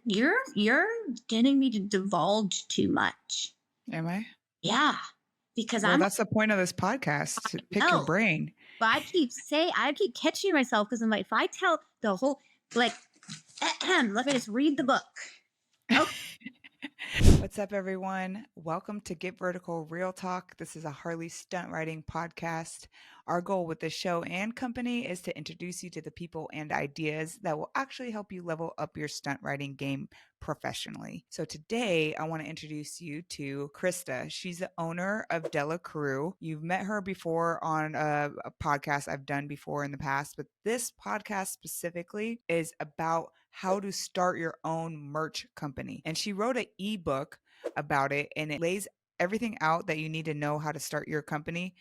You're getting me to divulge too much. Am I? Yeah, because Well, I'm that's the point of this podcast, to pick your no, brain. but I keep catching myself because I'm like, if I tell the whole like, let me just read the book. Oh, What's up, everyone? Welcome to Get Vertical Real Talk. This is a Harley stunt riding podcast. Our goal with this show and company is to introduce you to the people and ideas that will actually help you level up your stunt riding game professionally. So today, I want to introduce you to Krista. She's the owner of Dela Crew. You've met her before on a podcast I've done before in the past, but this podcast specifically is about how to start your own merch company. And she wrote an ebook about it, and it lays everything out that you need to know how to start your company,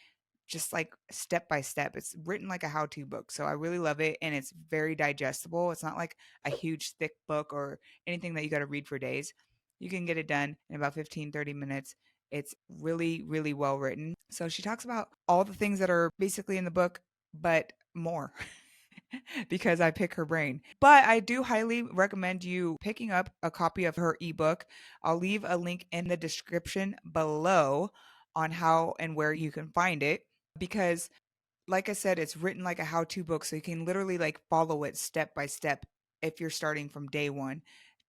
just like step by step. It's written like a how-to book. So I really love it, and it's very digestible. It's not like a huge thick book or anything that you got to read for days. You can get it done in about 15-30 minutes. It's really, really well written. So she talks about all the things that are basically in the book, but more. Because I pick her brain. But I do highly recommend you picking up a copy of her ebook. I'll leave a link in the description below on how and where you can find it, because like I said, it's written like a how-to book, so you can literally like follow it step by step if you're starting from day one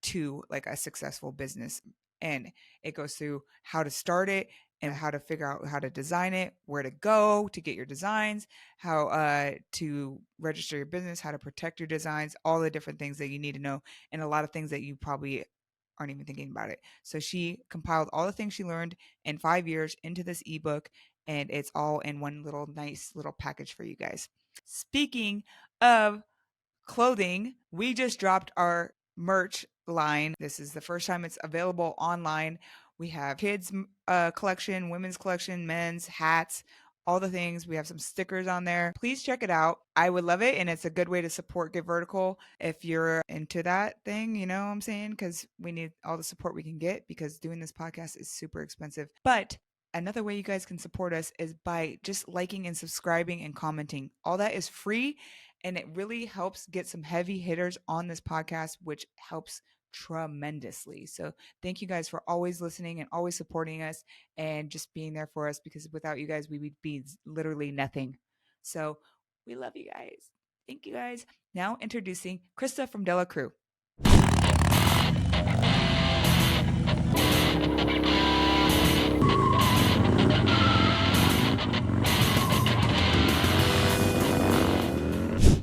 to like a successful business. And it goes through how to start it and how to figure out how to design it, where to go to get your designs, how to register your business, how to protect your designs, all the different things that you need to know, and a lot of things that you probably aren't even thinking about it. So she compiled all the things she learned in 5 years into this ebook, and it's all in one little nice little package for you guys. Speaking of clothing, we just dropped our merch line. This is the first time it's available online. We have kids collection, women's collection, men's hats, all the things. We have some stickers on there. Please check it out. I would love it, and it's a good way to support Get Vertical if you're into that thing, you know what I'm saying? Because we need all the support we can get, because doing this podcast is super expensive. But another way you guys can support us is by just liking and subscribing and commenting. All that is free, and it really helps get some heavy hitters on this podcast, which helps tremendously. So thank you guys for always listening and always supporting us and just being there for us, because without you guys, we would be literally nothing. So we love you guys. Thank you guys. Now introducing Krista from Dela Crew.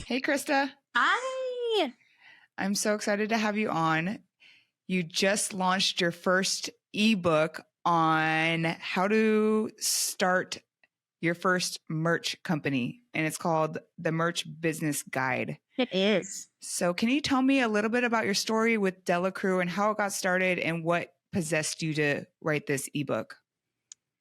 Hey, Krista. hi. I'm so excited to have you on. You just launched your first ebook on how to start your first merch company, and it's called The Merch Business Guide. It is. So can you tell me a little bit about your story with Dela Crew and how it got started and what possessed you to write this ebook?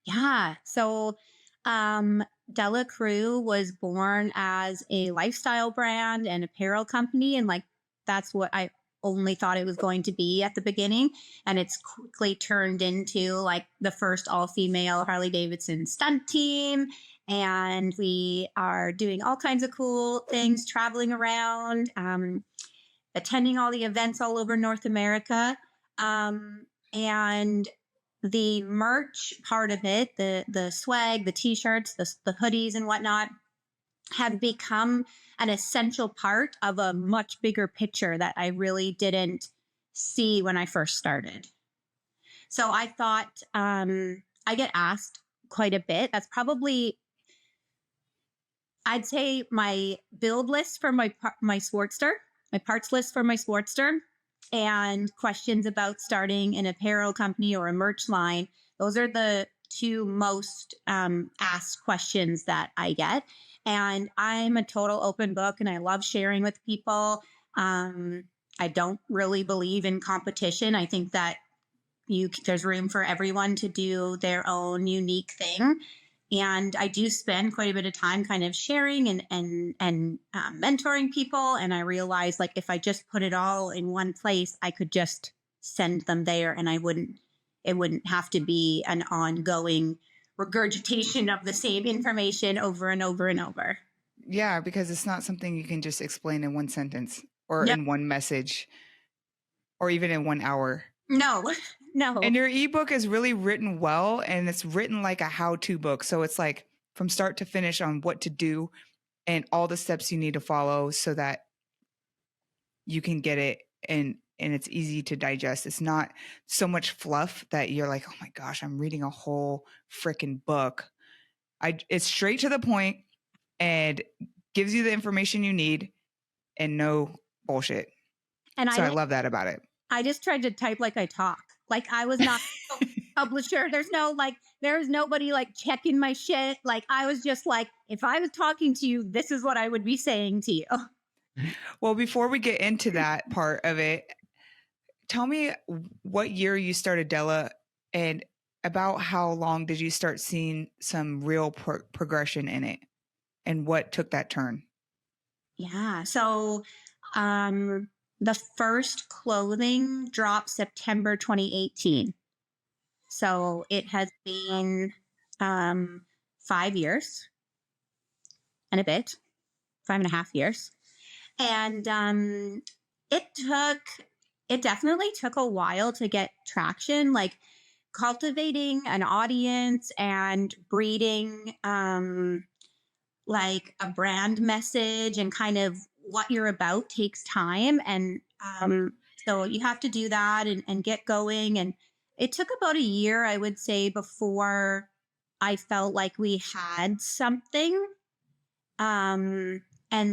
Yeah. So, Dela Crew was born as a lifestyle brand and apparel company, and like that's what I only thought it was going to be at the beginning. And it's quickly turned into like the first all-female Harley Davidson stunt team. And we are doing all kinds of cool things, traveling around, attending all the events all over North America. And the merch part of it, the swag, the t-shirts, the hoodies and whatnot, have become an essential part of a much bigger picture that I really didn't see when I first started. So I thought, I get asked quite a bit. That's probably, I'd say, my build list for my Sportster, my parts list for my Sportster, and questions about starting an apparel company or a merch line. Those are the two most asked questions that I get. And I'm a total open book, and I love sharing with people. I don't really believe in competition. I think that there's room for everyone to do their own unique thing. And I do spend quite a bit of time kind of sharing and mentoring people. And I realized, like, if I just put it all in one place, I could just send them there, and it wouldn't have to be an ongoing regurgitation of the same information over and over and over. Yeah, because it's not something you can just explain in one sentence or Yep. in one message. or even in 1 hour. No, no. And your ebook is really written well, and it's written like a how-to book. So it's like from start to finish on what to do and all the steps you need to follow so that you can get it and it's easy to digest. It's not so much fluff that you're like, oh my gosh, I'm reading a whole freaking book. It's straight to the point and gives you the information you need and no bullshit. And So I love that about it. I just tried to type like I talk. Like I was not a publisher. There's nobody like checking my shit. Like I was just like, if I was talking to you, this is what I would be saying to you. Well, before we get into that part of it, tell me what year you started Della and about how long did you start seeing some real progression in it and what took that turn? Yeah. So the first clothing dropped September 2018. So it has been 5 years and a bit, 5.5 years. And it definitely took a while to get traction, like cultivating an audience and breeding like a brand message and kind of what you're about takes time. And so you have to do that and get going. And it took about a year, I would say, before I felt like we had something. And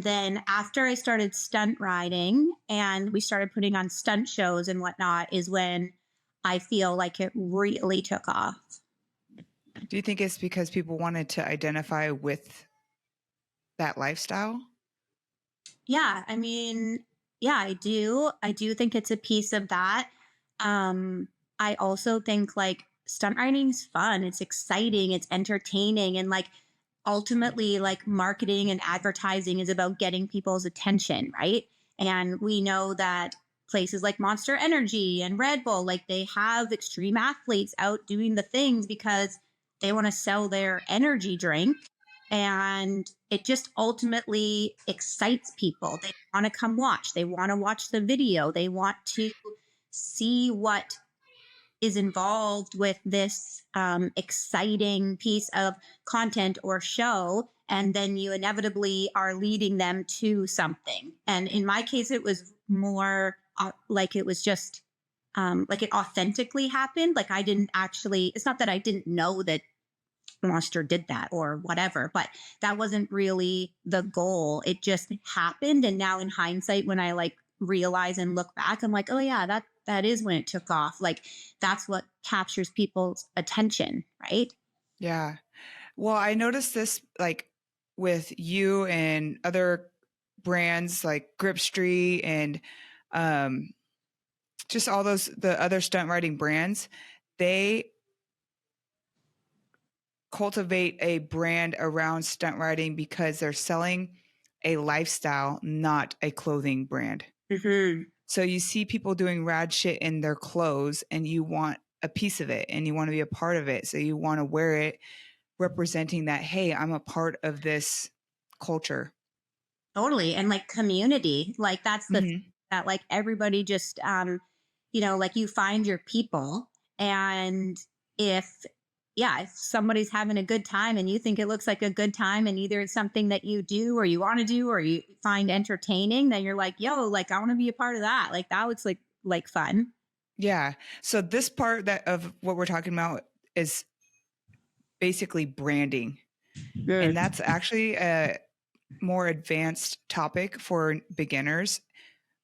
then after I started stunt riding and we started putting on stunt shows and whatnot, is when I feel like it really took off. Do you think it's because people wanted to identify with that lifestyle? Yeah, I mean, yeah, I do. I do think it's a piece of that. I also think like stunt riding's fun. It's exciting. It's entertaining, and like ultimately, like marketing and advertising is about getting people's attention, right? And we know that places like Monster Energy and Red Bull, like they have extreme athletes out doing the things because they want to sell their energy drink. And it just ultimately excites people. They want to come watch. They want to watch the video. They want to see what is involved with this exciting piece of content or show. And then you inevitably are leading them to something. And in my case, it was more like it was just like it authentically happened. Like I didn't actually, it's not that I didn't know that Monster did that or whatever, but that wasn't really the goal. It just happened. And now in hindsight, when I like realize and look back, I'm like, oh yeah, that is when it took off. Like that's what captures people's attention, right? Yeah. Well, I noticed this like with you and other brands like Grip Street and just all the other stunt riding brands. They cultivate a brand around stunt riding because they're selling a lifestyle, not a clothing brand. Mm-hmm. So you see people doing rad shit in their clothes and you want a piece of it and you want to be a part of it. So you want to wear it representing that, hey, I'm a part of this culture. Totally. And like community, like that's the Mm-hmm. that like everybody just like you find your people. And if if somebody's having a good time and you think it looks like a good time and either it's something that you do or you want to do or you find entertaining, then you're like, yo, like I want to be a part of that. Like that looks like fun. Yeah. So this part that of what we're talking about is basically branding. Good. And that's actually a more advanced topic for beginners,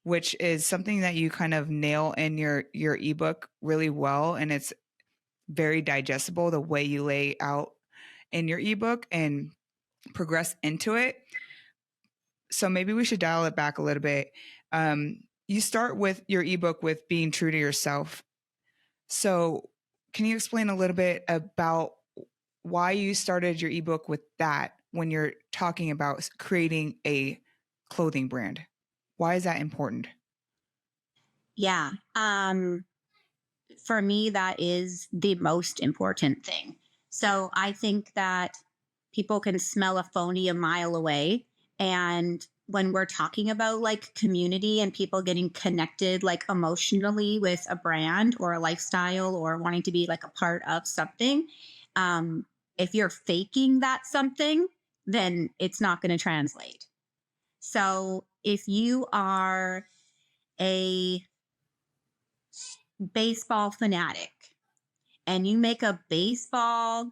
which is something that you kind of nail in your ebook really well. And it's very digestible the way you lay out in your ebook and progress into it. So maybe we should dial it back a little bit. You start with your ebook with being true to yourself. So can you explain a little bit about why you started your ebook with that when you're talking about creating a clothing brand? Why is that important? Yeah. For me, that is the most important thing. So I think that people can smell a phony a mile away. And when we're talking about like community and people getting connected like emotionally with a brand or a lifestyle or wanting to be like a part of something, um, if you're faking that something, then it's not going to translate. So if you are a baseball fanatic and you make a baseball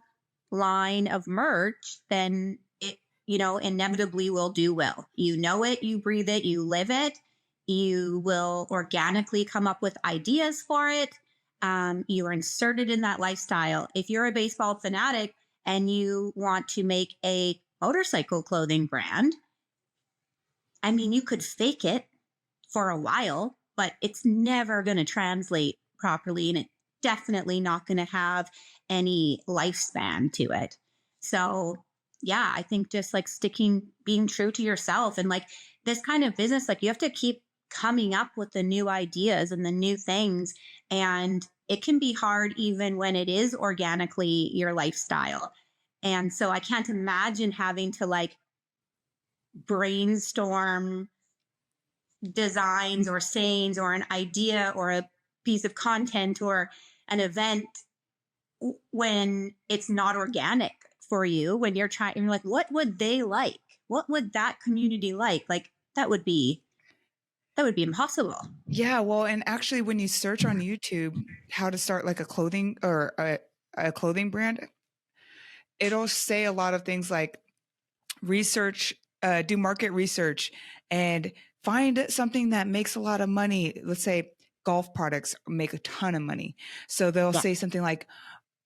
line of merch, then it, inevitably will do well. You know it, you breathe it, you live it. You will organically come up with ideas for it. You are inserted in that lifestyle. If you're a baseball fanatic and you want to make a motorcycle clothing brand, I mean, you could fake it for a while, but it's never going to translate properly. And it's definitely not going to have any lifespan to it. So, yeah, I think just like being true to yourself and like this kind of business, like you have to keep coming up with the new ideas and the new things. And it can be hard even when it is organically your lifestyle. And so I can't imagine having to like brainstorm designs or sayings or an idea or a piece of content or an event when it's not organic for you, when you're trying, you're like, what would they like? What would that community like that would be impossible. Yeah, well, and actually when you search on YouTube how to start like a clothing or a clothing brand, it'll say a lot of things like research, do market research and find something that makes a lot of money. Let's say golf products make a ton of money. So they'll Yeah. say something like,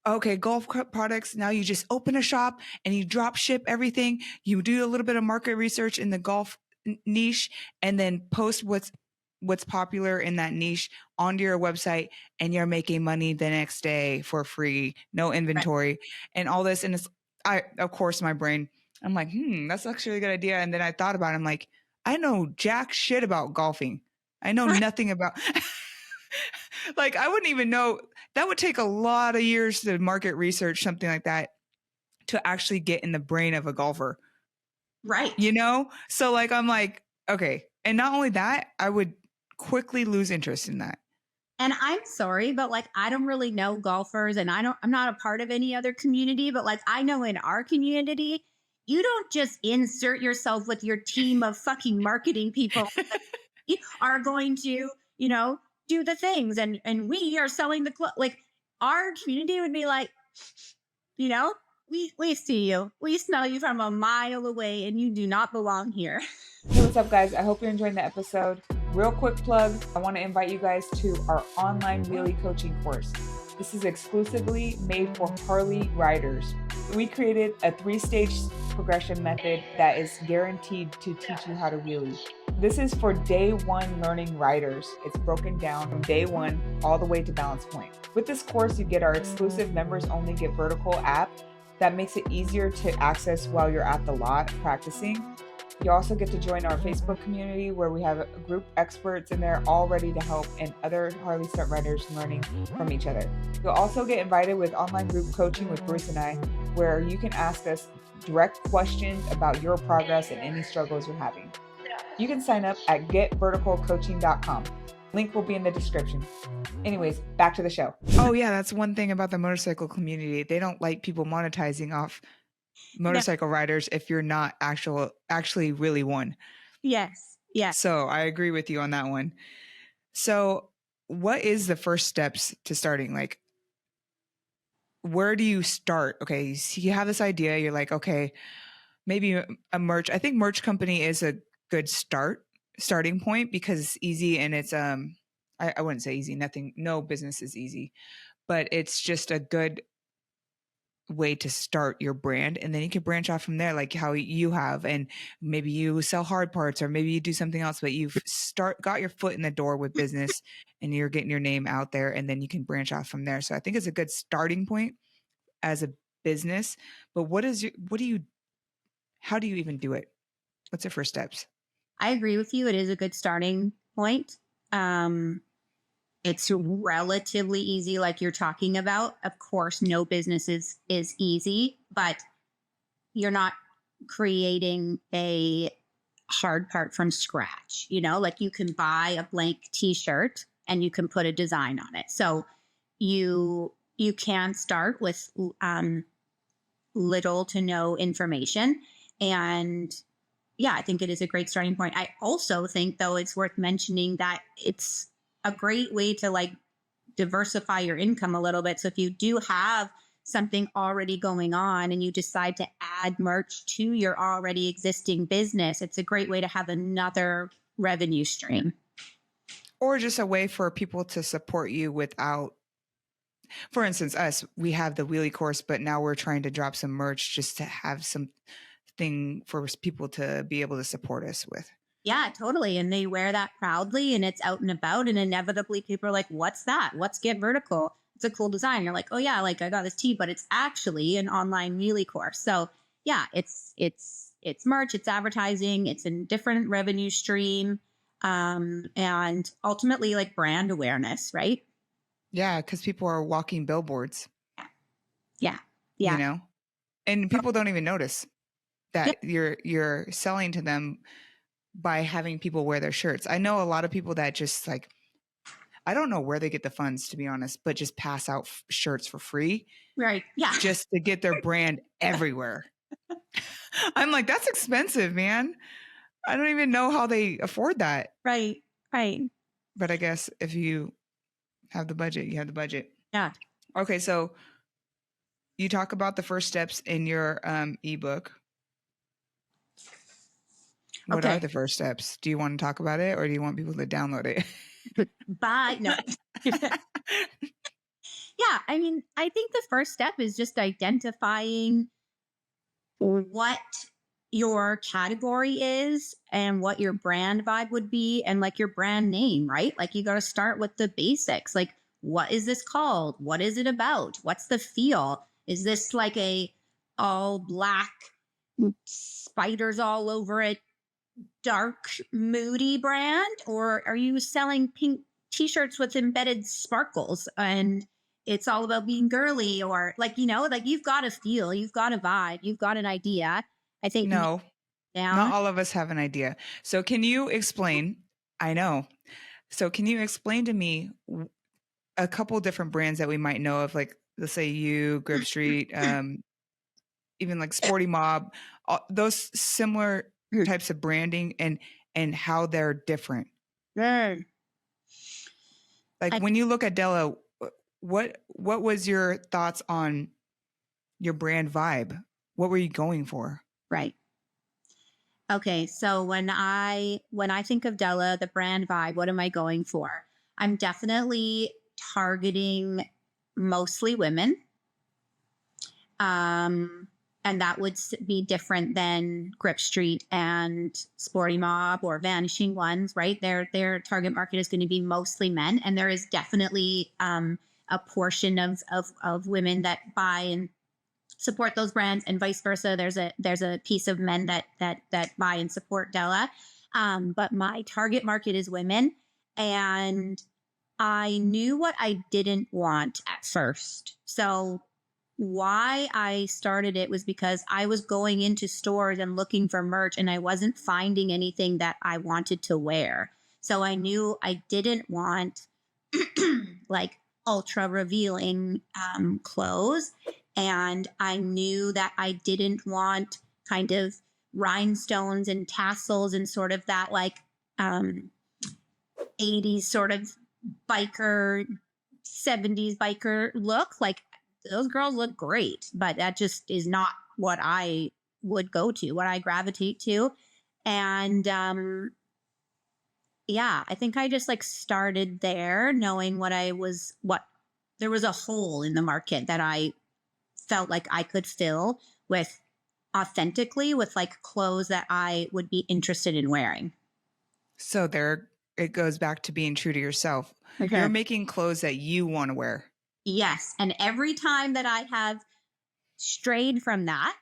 okay, products, now you just open a shop and you drop ship everything. You do a little bit of market research in the golf niche and then post what's popular in that niche onto your website, and you're making money the next day for free, no Right. inventory and all this. And of course, my brain, I'm like, that's actually a good idea. And then I thought about it. I'm like, I know jack shit about golfing. I know nothing about like, I wouldn't even know. That would take a lot of years to market research something like that to actually get in the brain of a golfer, Right. So like, I'm like, okay. And not only that, I would quickly lose interest in that. And I'm sorry, but like I don't really know golfers and I'm not a part of any other community, but like I know in our community, you don't just insert yourself with your team of fucking marketing people that are going to, do the things and we are selling the like our community would be like, you know, we see you. We smell you from a mile away and you do not belong here. Hey, what's up, guys? I hope you're enjoying the episode. Real quick plug, I want to invite you guys to our online wheelie coaching course. This is exclusively made for Harley riders. We created a 3-stage progression method that is guaranteed to teach you how to wheelie. This is for day one learning riders. It's broken down from day one all the way to balance point. With this course, you get our exclusive members only Get Vertical app that makes it easier to access while you're at the lot practicing. You also get to join our Facebook community where we have a group experts in there all ready to help and other Harley stunt riders learning from each other. You'll also get invited with online group coaching with Bruce and I, where you can ask us direct questions about your progress and any struggles you're having. You can sign up at getverticalcoaching.com. Link will be in the description. Anyways, back to the show. Oh yeah, that's one thing about the motorcycle community. They don't like people monetizing off motorcycle riders if you're not actually really one. Yes. Yes. So I agree with you on that one. So what is the first steps to starting? Like, where do you start? Okay, so you have this idea. You're like, okay, maybe a merch. I think merch company is a good starting point because it's easy and it's I wouldn't say easy. No business is easy, but it's just a good way to start your brand, and then you can branch off from there, like how you have, and maybe you sell hard parts or maybe you do something else, but you've got your foot in the door with business and you're getting your name out there, and then you can branch off from there. So I think it's a good starting point as a business. But how do you even do it? What's your first steps? I agree with you. It is a good starting point. It's relatively easy, like you're talking about. Of course, no business is easy, but you're not creating a hard part from scratch. Like you can buy a blank t-shirt and you can put a design on it. So you can start with little to no information. And yeah, I think it is a great starting point. I also think, though, it's worth mentioning that it's a great way to like diversify your income a little bit. So if you do have something already going on and you decide to add merch to your already existing business, it's a great way to have another revenue stream. Or just a way for people to support you without, for instance, us, we have the wheelie course, but now we're trying to drop some merch just to have something for people to be able to support us with. Yeah, totally. And they wear that proudly and it's out and about. And inevitably people are like, what's that? What's Get Vertical? It's a cool design. You're like, oh yeah, like I got this tee, but it's actually an online wheelie course. So yeah, it's merch, it's advertising, it's a different revenue stream. And ultimately like brand awareness, right? Yeah, because people are walking billboards. Yeah. And people don't even notice that you're selling to them by having people wear their shirts. I know a lot of people that just like, I don't know where they get the funds, to be honest, but just pass out shirts for free. Right. Yeah. Just to get their brand everywhere. I'm like, that's expensive, man. I don't even know how they afford that. Right. But I guess if you have the budget, you have the budget. Yeah. Okay. So you talk about the first steps in your ebook. What are the first steps? Do you want to talk about it or do you want people to download it? Bye. No. Yeah. I mean, I think the first step is just identifying what your category is and what your brand vibe would be and like your brand name, right? Like you got to start with the basics. Like, what is this called? What is it about? What's the feel? Is this like a all black spiders all over it, dark, moody brand? Or are you selling pink t-shirts with embedded sparkles and it's all about being girly? Or like, like you've got a feel, you've got a vibe, you've got an idea. I think no, not all of us have an idea. So can you explain? I know. So can you explain to me a couple different brands that we might know of? Like, let's say you, Grip Street, even like Sporty Mob, those similar types of branding and how they're different. Like when you look at Della, what was your thoughts on your brand vibe? What were you going for? Right. Okay. So when I think of Della, the brand vibe, what am I going for? I'm definitely targeting mostly women. And that would be different than Grip Street and Sporty Mob or Vanishing Ones, right? Their target market is going to be mostly men. And there is definitely a portion of women that buy and support those brands and vice versa. There's a piece of men that buy and support Della. But my target market is women. And I knew what I didn't want at first. So why I started it was because I was going into stores and looking for merch and I wasn't finding anything that I wanted to wear. So I knew I didn't want like ultra revealing clothes. And I knew that I didn't want kind of rhinestones and tassels and sort of that like 80s sort of biker, 70s biker look. Like those girls look great, but that just is not what I would go to, what I gravitate to. And yeah, I think I just like started there knowing what there was a hole in the market that I felt like I could fill with authentically with like clothes that I would be interested in wearing. So it goes back to being true to yourself. Okay. You're making clothes that you want to wear. Yes. And every time that I have strayed from that,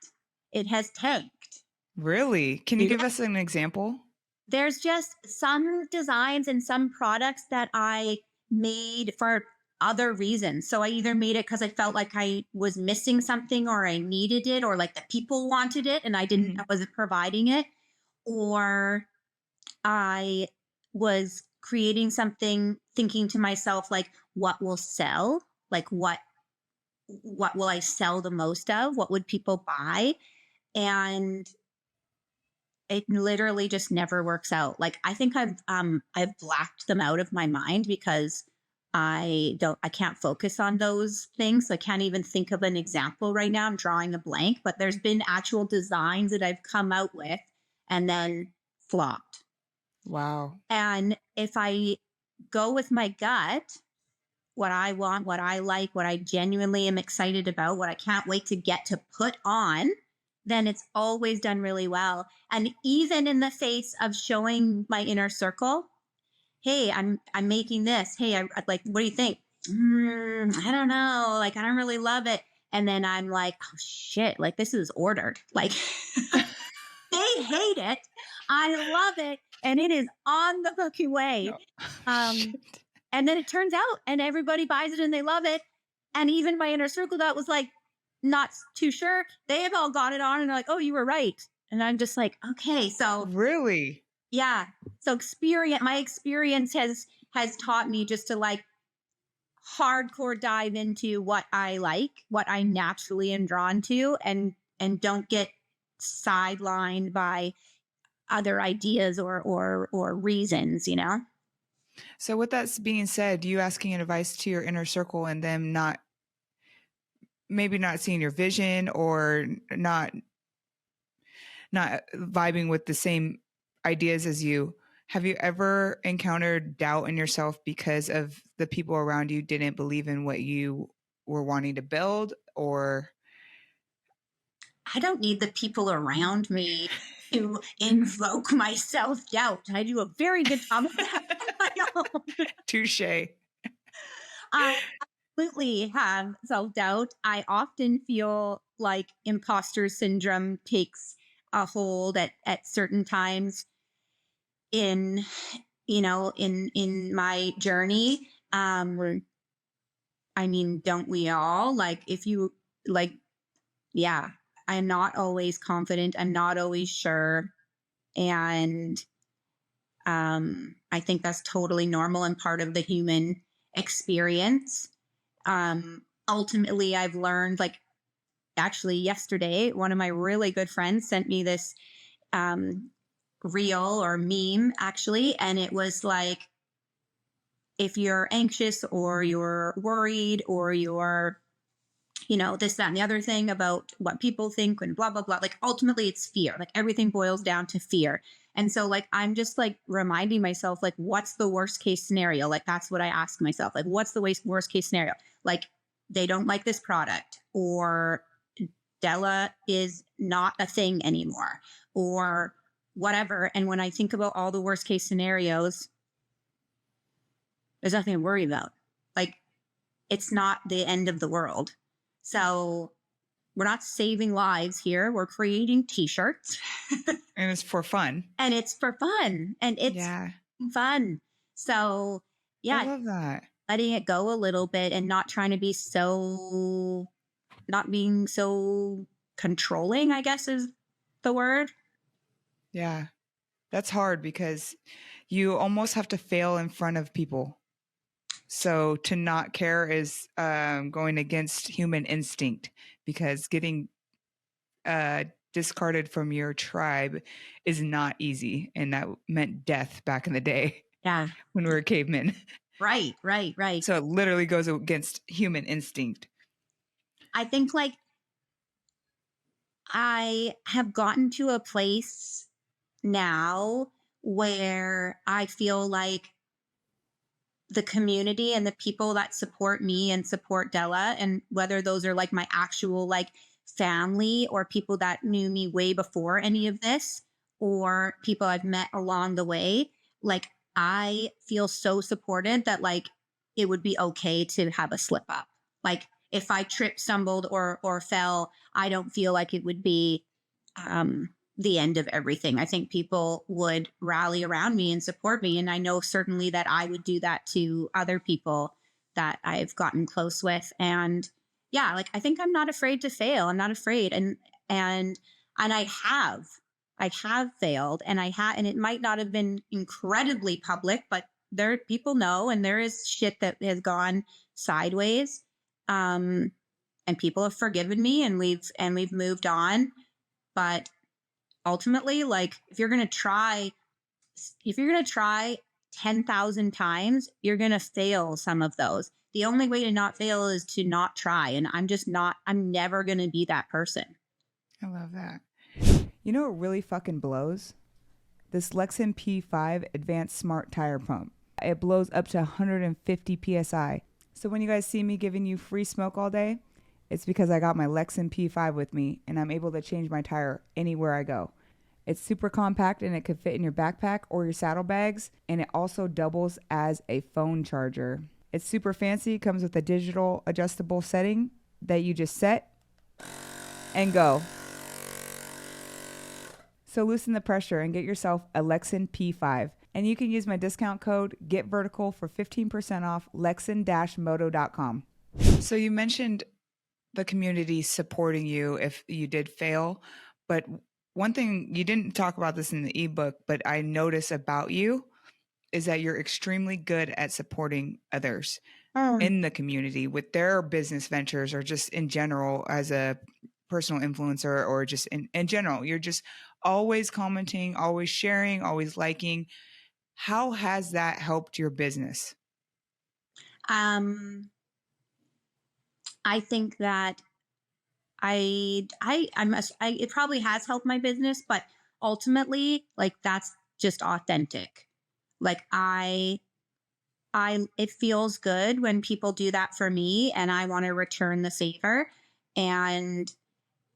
it has tanked. Really? Can you give us an example? There's just some designs and some products that I made for other reasons. So I either made it because I felt like I was missing something or I needed it or like the people wanted it and I wasn't providing it. or I was creating something thinking to myself, like, what will sell? Like, what will I sell the most of? What would people buy? And it literally just never works out. Like, I think I've blacked them out of my mind because I can't focus on those things. I can't even think of an example right now. I'm drawing a blank, but there's been actual designs that I've come out with and then flopped. Wow. And if I go with my gut, what I want, what I like, what I genuinely am excited about, what I can't wait to get to put on, then it's always done really well. And even in the face of showing my inner circle, hey, I'm making this. Hey, I like, what do you think? I don't know. Like, I don't really love it. And then I'm like, oh shit, like this is ordered. Like they hate it. I love it. And it is on the fucking way. No. Um, Shit. and then it turns out and everybody buys it and they love it. And even my inner circle that was like not too sure, they have all got it on and they're like, oh, you were right. And I'm just like, okay, so Really? yeah. So my experience has taught me just to like hardcore dive into what I like, what I naturally am drawn to, and don't get sidelined by other ideas or reasons, you know? So with that being said, you asking advice to your inner circle and them maybe not seeing your vision or not vibing with the same ideas as you. Have you ever encountered doubt in yourself because of the people around you didn't believe in what you were wanting to build? Or I don't need the people around me to invoke my self doubt. I do a very good job of that on my own. touche? I absolutely have self doubt. I often feel like imposter syndrome takes a hold at certain times in in my journey. I mean, don't we all? Like, if you like, yeah, I'm not always confident. I'm not always sure, and I think that's totally normal and part of the human experience. Ultimately, I've learned, like, actually yesterday, one of my really good friends sent me this um, reel or meme, actually, and it was like, if you're anxious or you're worried or you're this, that, and the other thing about what people think and blah, blah, blah. Like ultimately it's fear. Like everything boils down to fear. And so like I'm just like reminding myself, like, what's the worst case scenario? Like that's what I ask myself. Like, what's the worst case scenario? Like they don't like this product, or Della is not a thing anymore, or whatever. And when I think about all the worst case scenarios, there's nothing to worry about. Like it's not the end of the world. So we're not saving lives here. We're creating t-shirts And it's for fun. and it's for fun and it's Yeah. fun. So I yeah, love that. letting it go a little bit and not trying to be not being so controlling, I guess is the word. Yeah. That's hard because you almost have to fail in front of people. So to not care is going against human instinct, because getting discarded from your tribe is not easy. And that meant death back in the day Yeah. when we were cavemen. Right. So it literally goes against human instinct. I think like I have gotten to a place now where I feel like the community and the people that support me and support Della, and whether those are like my actual like family or people that knew me way before any of this or people I've met along the way, like I feel so supported that like it would be okay to have a slip up. Like if I tripped, stumbled or fell, I don't feel like it would be the end of everything. I think people would rally around me and support me. And I know certainly that I would do that to other people that I've gotten close with. And yeah, like I think I'm not afraid to fail. I'm not afraid. And I have. I have failed, and and it might not have been incredibly public, but there people know, and there is shit that has gone sideways. Um, and people have forgiven me, and we've moved on. But ultimately, like if you're gonna try 10,000 times, you're gonna fail some of those. The only way to not fail is to not try. And I'm never gonna be that person. I love that. You know what really fucking blows? This LEXIN P5 Advanced Smart Tire Pump. It blows up to 150 PSI. So when you guys see me giving you free smoke all day, it's because I got my LEXIN P5 with me and I'm able to change my tire anywhere I go. It's super compact and it could fit in your backpack or your saddlebags, and it also doubles as a phone charger. It's super fancy, comes with a digital adjustable setting that you just set and go. So loosen the pressure and get yourself a LEXIN P5. And you can use my discount code GETVERTICAL for 15% off lexin-moto.com. So you mentioned the community supporting you if you did fail, but one thing you didn't talk about this in the ebook, but I notice about you is that you're extremely good at supporting others in the community with their business ventures or just in general as a personal influencer or just in general. You're just always commenting, always sharing, always liking. How has that helped your business? I think that it probably has helped my business, but ultimately, like, that's just authentic. Like, it feels good when people do that for me, and I want to return the favor. And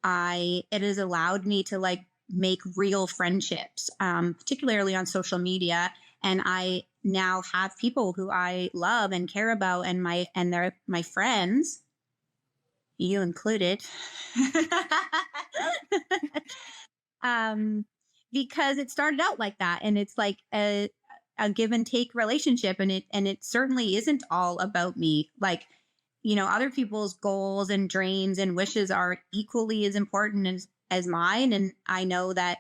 it has allowed me to, like, make real friendships, particularly on social media. And I now have people who I love and care about, and they're my friends, you included. um, because it started out like that, and it's like a give and take relationship, and it certainly isn't all about me. Like, other people's goals and dreams and wishes are equally as important as mine, and I know that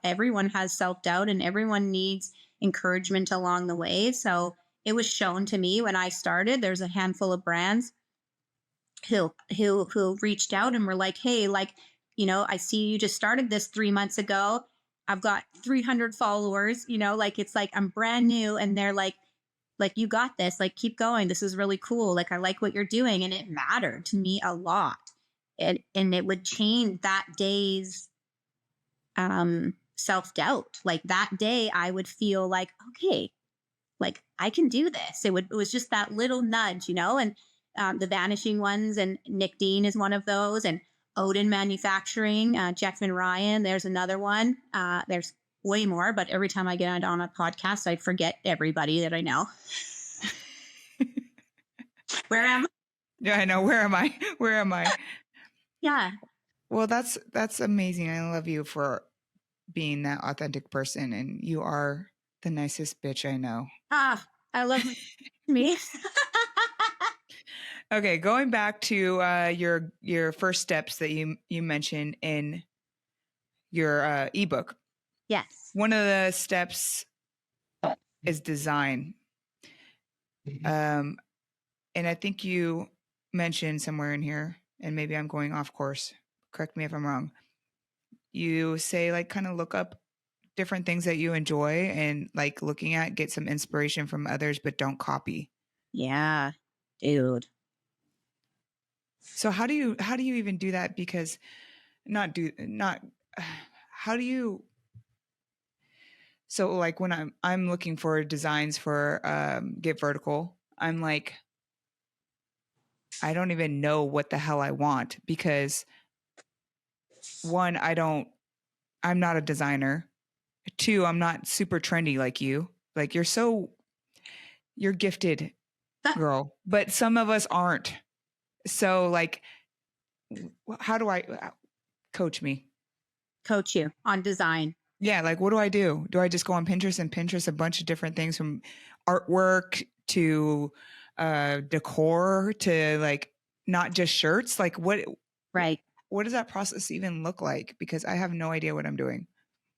everyone has self-doubt and everyone needs encouragement along the way. So it was shown to me when I started. There's a handful of brands who reached out and were like, hey, like, I see you just started this 3 months ago. I've got 300 followers, like, it's like I'm brand new, and they're like, you got this, like, keep going, this is really cool, like, I like what you're doing. And it mattered to me a lot. And it would change that day's self-doubt. Like, that day I would feel like, okay, like, I can do this. It was just that little nudge, and the Vanishing Ones, and Nick Dean is one of those, and Odin Manufacturing, Jeff and Ryan. There's another one. There's way more, but every time I get on a podcast, I forget everybody that I know. Where am I? Yeah, I know. Where am I? Where am I? Yeah. Well, that's amazing. I love you for being that authentic person, and you are the nicest bitch I know. I love me. Okay, going back to your first steps that you mentioned in your ebook. Yes. One of the steps is design. And I think you mentioned somewhere in here, and maybe I'm going off course. Correct me if I'm wrong. You say, like, kind of look up different things that you enjoy and like looking at, get some inspiration from others, but don't copy. Yeah, dude. So how do you even do that? Because how do you, so like when I'm looking for designs for Get Vertical, I'm like, I don't even know what the hell I want, because one, I'm not a designer. Two, I'm not super trendy like you. Like, you're gifted, girl, but some of us aren't. So, like, how do I coach me? Coach you on design. Yeah, like, what do I do? Do I just go on Pinterest and Pinterest a bunch of different things, from artwork to decor to, like, not just shirts? Like, Right. what does that process even look like? Because I have no idea what I'm doing.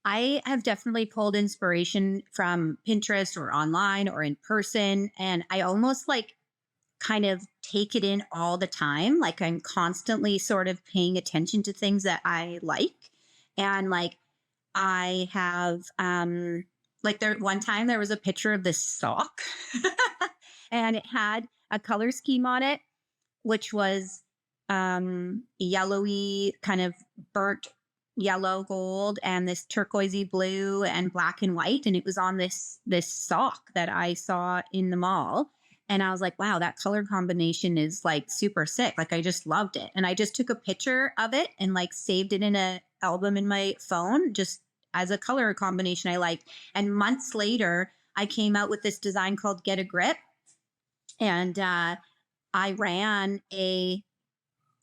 I have definitely pulled inspiration from Pinterest or online or in person. And I almost like kind of take it in all the time. Like I'm constantly sort of paying attention to things that I like. And like I have like there one time there was a picture of this sock and it had a color scheme on it, which was yellowy, kind of burnt yellow gold, and this turquoisey blue and black and white. And it was on this sock that I saw in the mall. And I was like, wow, that color combination is like super sick. Like I just loved it. And I just took a picture of it and like saved it in a album in my phone just as a color combination I liked. And months later, I came out with this design called Get a Grip. And I ran a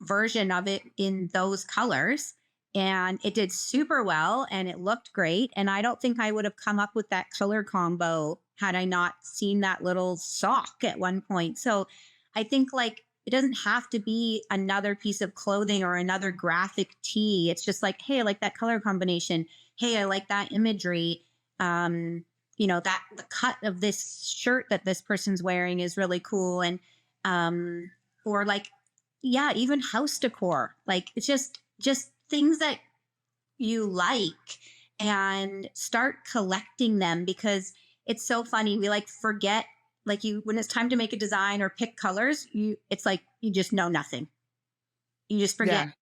version of it in those colors and it did super well and it looked great. And I don't think I would have come up with that color combo had I not seen that little sock at one point. So I think like it doesn't have to be another piece of clothing or another graphic tee. It's just like, hey, I like that color combination. Hey, I like that imagery. That the cut of this shirt that this person's wearing is really cool. And or like, yeah, even house decor. Like it's just things that you like and start collecting them because it's so funny. We like forget like you when it's time to make a design or pick colors, it's like you just know nothing. You just forget. Yeah.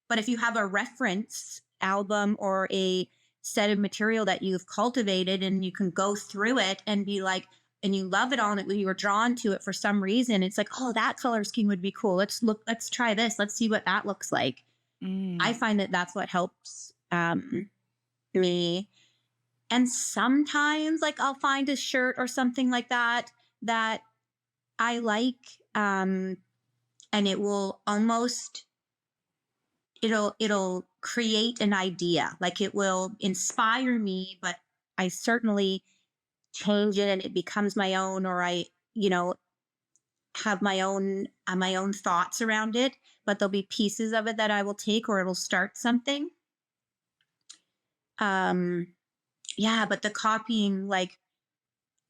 But if you have a reference album or a set of material that you've cultivated and you can go through it and be like, and you love it all and you were drawn to it for some reason, it's like, oh, that color scheme would be cool. Let's try this. Let's see what that looks like. I find that that's what helps me. And sometimes like I'll find a shirt or something like that that I like. And it will almost it'll create an idea. Like it will inspire me, but I certainly change it and it becomes my own, or I, have my own thoughts around it, but there'll be pieces of it that I will take or it'll start something. Um yeah, but the copying, like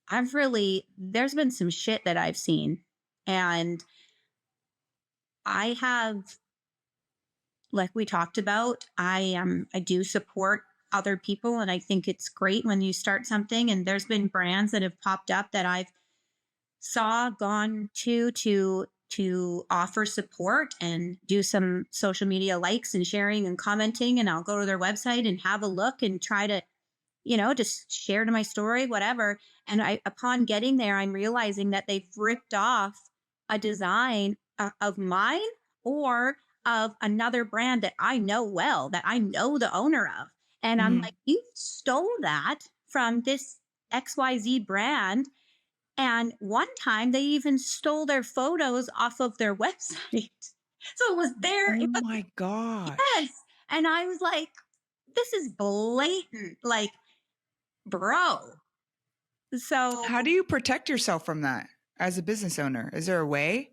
there's been some shit that I've seen and I have, like we talked about, I do support other people and I think it's great when you start something, and there's been brands that have popped up that I've gone to offer support and do some social media likes and sharing and commenting, and I'll go to their website and have a look and try to just share to my story, whatever. And upon getting there, I'm realizing that they've ripped off a design of mine or of another brand that I know well, that I know the owner of. And I'm like, you stole that from this XYZ brand. And one time they even stole their photos off of their website. So it was there. Oh It was, my gosh. yes. And I was like, this is blatant. Like, bro. So How do you protect yourself from that as a business owner? Is there a way?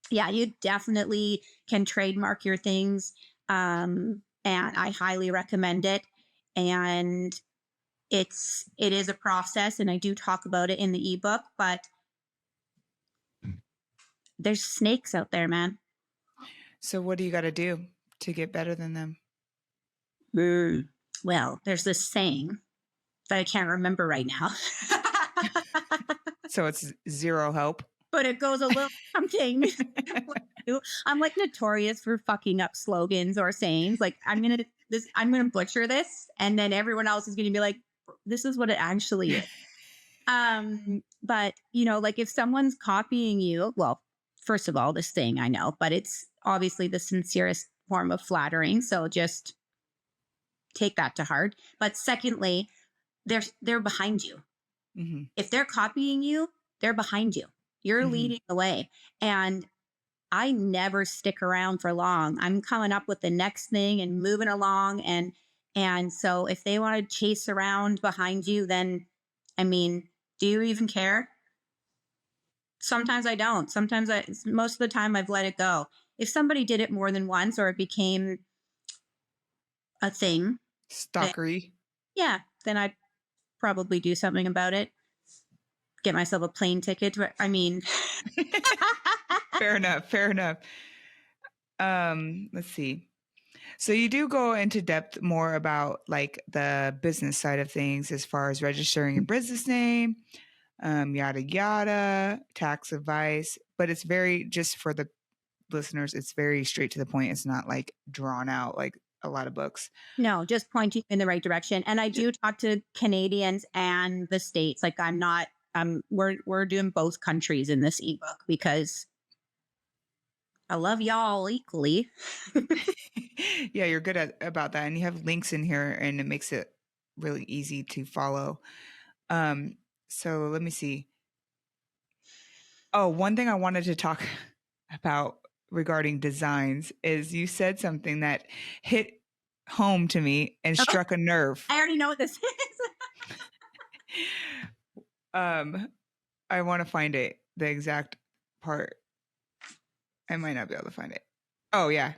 yeah, you definitely can trademark your things. And I highly recommend it. And it is a process, and I do talk about it in the ebook, but there's snakes out there, man. So what do you got to do to get better than them? Well, there's this saying that I can't remember right now. So it's zero help. But it goes a little something. I'm like notorious for fucking up slogans or sayings. Like I'm gonna butcher this, and then everyone else is gonna be like, this is what it actually is. But like if someone's copying you, well, first of all, this thing I know, but it's obviously the sincerest form of flattering. So just take that to heart. But secondly, they're behind you. Mm-hmm. If they're copying you, they're behind you. You're leading the way. And I never stick around for long. I'm coming up with the next thing and moving along. And so if they want to chase around behind you, then, I mean, do you even care? Sometimes I don't. Most of the time I've let it go. If somebody did it more than once or it became a thing, Stalkery. Yeah, then I'd probably do something about it. Get myself a plane ticket. I mean, Fair enough. Fair enough. Let's see. So you do go into depth more about like the business side of things as far as registering your business name, yada yada, tax advice, but it's very, just for the listeners, it's very straight to the point. It's not like drawn out like a lot of books. no, just pointing in the right direction. And I do talk to Canadians and the States. Like I'm not, we're doing both countries in this ebook because I love y'all equally. Yeah, you're good about that, and you have links in here, and it makes it really easy to follow. So let me see. Oh, one thing I wanted to talk about regarding designs is you said something that hit home to me and struck a nerve. I already know what this is. I want to find it, the exact part. I might not be able to find it. Oh, yeah.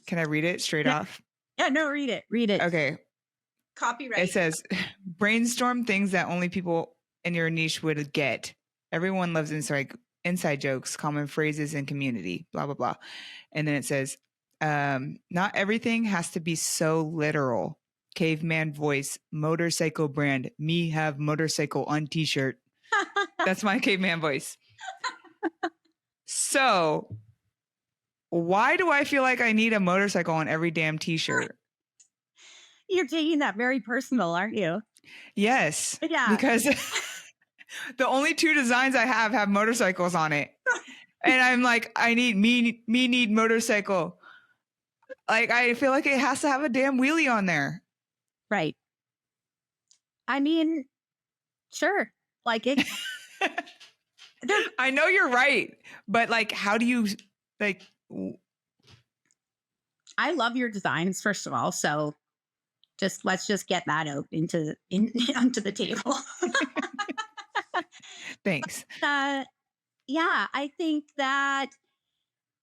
Can I read it straight off? Yeah, no, read it. Read it. Okay. Copyright. It says, brainstorm things that only people in your niche would get. Everyone loves inside jokes, common phrases, and community, blah, blah, blah. And then it says, not everything has to be so literal. Caveman voice, motorcycle brand, me have motorcycle on t-shirt. That's my caveman voice. So why do I feel like I need a motorcycle on every damn t-shirt? You're taking that very personal, aren't you? Yes. Yeah. Because the only two designs I have motorcycles on it. And I'm like, I need me need motorcycle. Like, I feel like it has to have a damn wheelie on there. Right. I mean, sure. Like it. I know you're right, but like, how do you like? I love your designs, first of all. So let's just get that out onto the table. Thanks. Yeah, I think that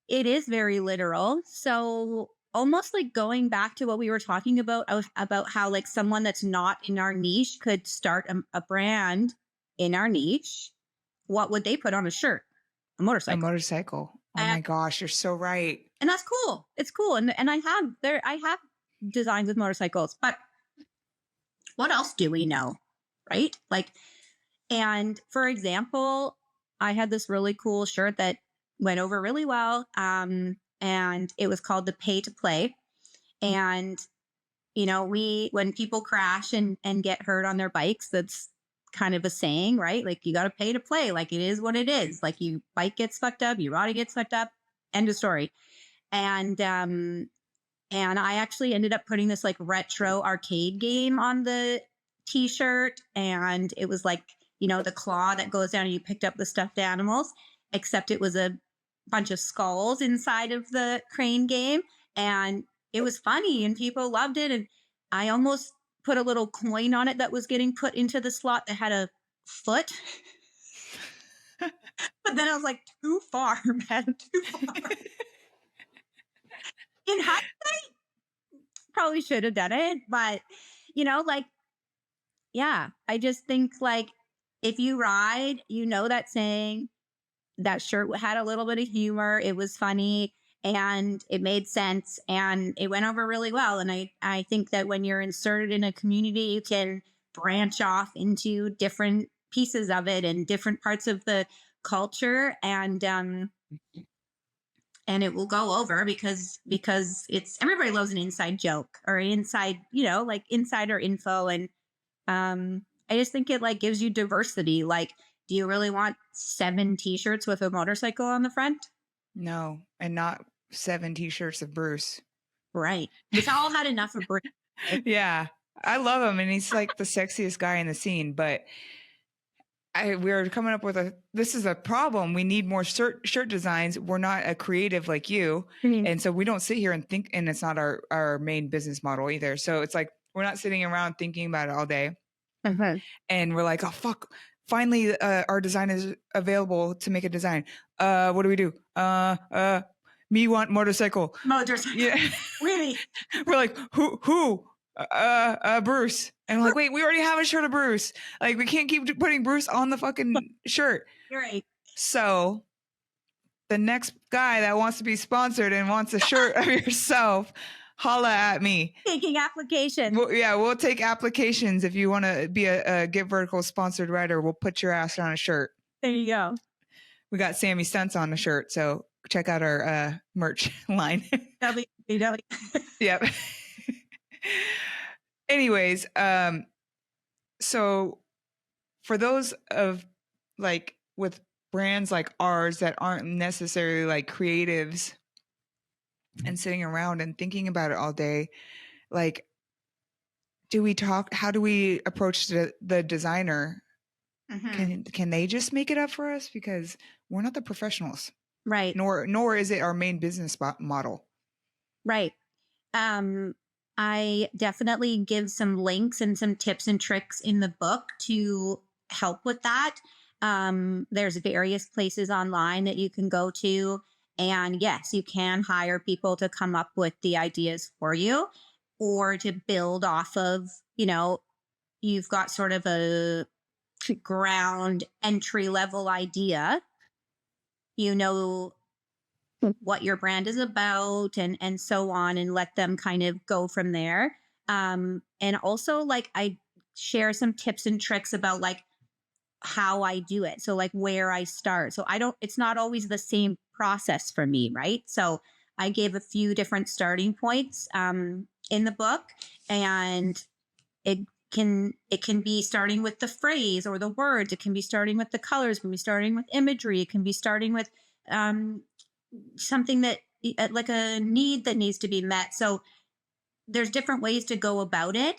it is very literal. So almost like going back to what we were talking about how like someone that's not in our niche could start a brand in our niche. What would they put on a shirt? A motorcycle. A motorcycle. Oh my gosh, you're so right. And that's cool. It's cool. And I have designs with motorcycles, but what else do we know? Right? Like, and for example, I had this really cool shirt that went over really well. And it was called the Pay to Play. And, you know, when people crash and get hurt on their bikes, that's kind of a saying, right? Like you got to pay to play. Like it is what it is. Like you bike gets fucked up, your body gets fucked up. End of story. And I actually ended up putting this like retro arcade game on the t-shirt. And it was like, you know, the claw that goes down and you picked up the stuffed animals, except it was a bunch of skulls inside of the crane game. And it was funny and people loved it. And I almost put a little coin on it that was getting put into the slot that had a foot. But then I was like, too far, man, too far. In hindsight, probably should have done it. But, you know, like, yeah, I just think like if you ride, you know that saying, that shirt had a little bit of humor. It was funny and it made sense and it went over really well. And I think that when you're inserted in a community, you can branch off into different pieces of it and different parts of the culture. And it will go over because it's, everybody loves an inside joke or inside, you know, like insider info. And I just think it like gives you diversity. Like, do you really want 7 t-shirts with a motorcycle on the front? No, and not 7 t-shirts of Bruce. Right. We've all had enough of Bruce. Yeah, I love him, and he's like the sexiest guy in the scene. But we're coming up with this is a problem. We need more shirt designs. We're not a creative like you, and so we don't sit here and think. And it's not our main business model either. So it's like we're not sitting around thinking about it all day, and we're like, oh fuck. Finally, our design is available to make a design. What do we do? Me want motorcycle. Motorcycle. Yeah. Really? We're like, who? Bruce. And I'm like, wait, we already have a shirt of Bruce. Like, we can't keep putting Bruce on the fucking shirt. You're right. So the next guy that wants to be sponsored and wants a shirt of yourself, holla at me. Taking applications. We'll take applications. If you want to be a Get Vertical sponsored writer, we'll put your ass on a shirt. There you go. We got Sammy Stunts on the shirt, so check out our merch line. WWW. Yep. Anyways, so for those of like with brands like ours that aren't necessarily like creatives and sitting around and thinking about it all day, like, how do we approach the designer? Can they just make it up for us? Because we're not the professionals. Right. Nor is it our main business model. Right. I definitely give some links and some tips and tricks in the book to help with that. There's various places online that you can go to. And yes, you can hire people to come up with the ideas for you or to build off of, you've got sort of a ground entry level idea. What your brand is about and so on, and let them kind of go from there. And also, like, I share some tips and tricks about like how I do it. So like where I start. So it's not always the same process for me, right? So I gave a few different starting points in the book, and it can be starting with the phrase or the words. It can be starting with the colors. It can be starting with imagery. It can be starting with something that like a need that needs to be met. So there's different ways to go about it.